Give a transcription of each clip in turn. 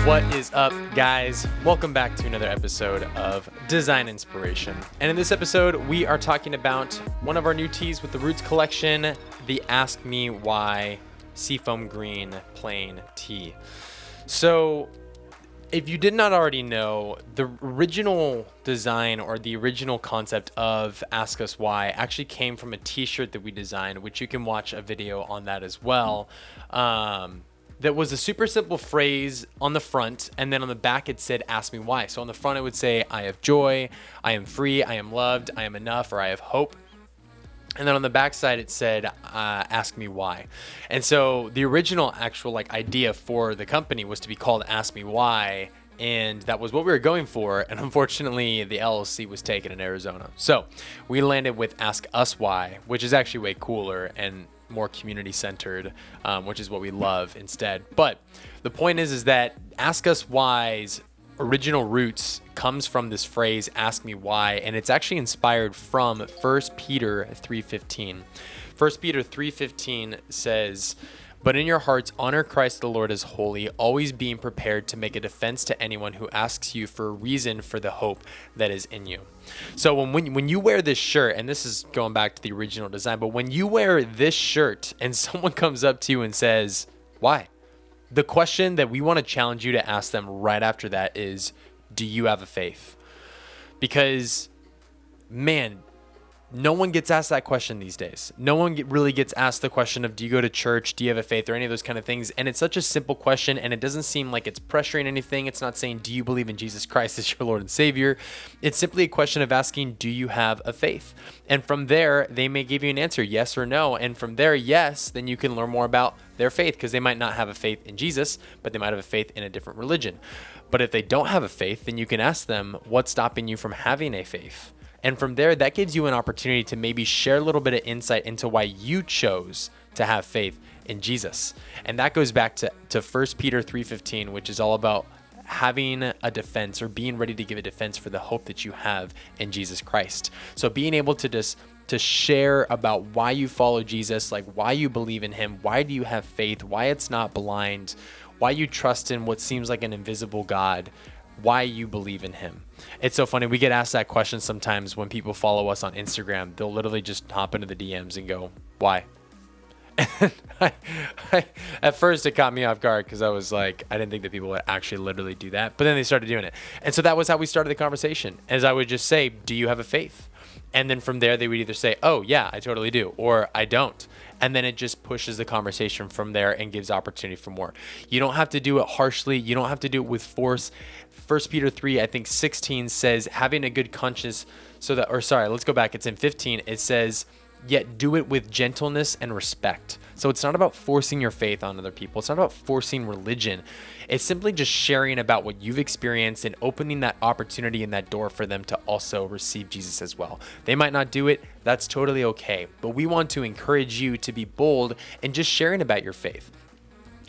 What is up, guys? Welcome back to another episode of Design Inspiration. And in this episode, we are talking about one of our new tees with the Roots collection, the Ask Me Why Seafoam Green Plain Tee. So, if you did not already know, the original design or the original concept of Ask Us Why actually came from a t-shirt that we designed, which you can watch a video on that as well. That was a super simple phrase on the front, and then on the back it said, ask me why. So on the front it would say, I have joy, I am free, I am loved, I am enough, or I have hope. And then on the back side it said, ask me why. And so the original actual idea for the company was to be called Ask Me Why, and that was what we were going for. And unfortunately, the LLC was taken in Arizona. So we landed with Ask Us Why, which is actually way cooler and more community centered, which is what we love instead. But the point is that Ask Us Why's original roots comes from this phrase, ask me why, and it's actually inspired from 1 Peter 3:15. 1 Peter 3:15 says, but in your hearts, honor Christ the Lord as holy, always being prepared to make a defense to anyone who asks you for a reason for the hope that is in you. So when you wear this shirt, and this is going back to the original design, but when you wear this shirt and someone comes up to you and says, why? The question that we want to challenge you to ask them right after that is, do you have a faith? Because, man, no one gets asked that question these days. No one really gets asked the question of, do you go to church? Do you have a faith? Or any of those kind of things. And it's such a simple question, and it doesn't seem like it's pressuring anything. It's not saying, do you believe in Jesus Christ as your Lord and Savior? It's simply a question of asking, do you have a faith? And from there, they may give you an answer, yes or no. And from there, yes, then you can learn more about their faith, because they might not have a faith in Jesus, but they might have a faith in a different religion. But if they don't have a faith, then you can ask them, what's stopping you from having a faith? And from there, that gives you an opportunity to maybe share a little bit of insight into why you chose to have faith in Jesus. And that goes back to 1 Peter 3:15, which is all about having a defense, or being ready to give a defense for the hope that you have in Jesus Christ. So being able to share about why you follow Jesus, like why you believe in him, why do you have faith, why it's not blind, why you trust in what seems like an invisible God, why you believe in him. It's so funny. We get asked that question sometimes when people follow us on Instagram. They'll literally just hop into the DMs and go, why? At first it caught me off guard, because I was like, I didn't think that people would actually literally do that. But then they started doing it. And so that was how we started the conversation, as I would just say, do you have a faith? And then from there, they would either say, oh yeah, I totally do, or I don't. And then it just pushes the conversation from there and gives opportunity for more. You don't have to do it harshly. You don't have to do it with force. 1 Peter 3, I think 16 says, having a good conscience let's go back. It's in 15. It says, yet do it with gentleness and respect. So it's not about forcing your faith on other people. It's not about forcing religion. It's simply just sharing about what you've experienced and opening that opportunity and that door for them to also receive Jesus as well. They might not do it. That's totally okay. But we want to encourage you to be bold and just sharing about your faith.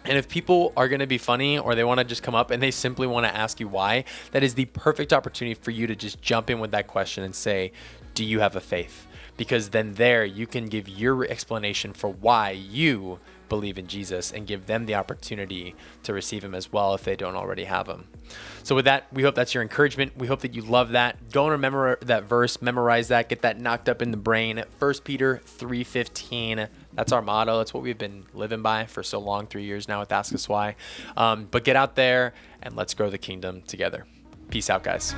And if people are going to be funny, or they want to just come up and they simply want to ask you why, that is the perfect opportunity for you to just jump in with that question and say, do you have a faith? Because then there you can give your explanation for why you believe in Jesus, and give them the opportunity to receive him as well if they don't already have him. So with that, we hope that's your encouragement. We hope that you love that. Go and remember that verse, memorize that, get that knocked up in the brain. 1 Peter 3:15. That's our motto. That's what we've been living by for so long, 3 years now with Ask Us Why. But get out there and let's grow the kingdom together. Peace out, guys.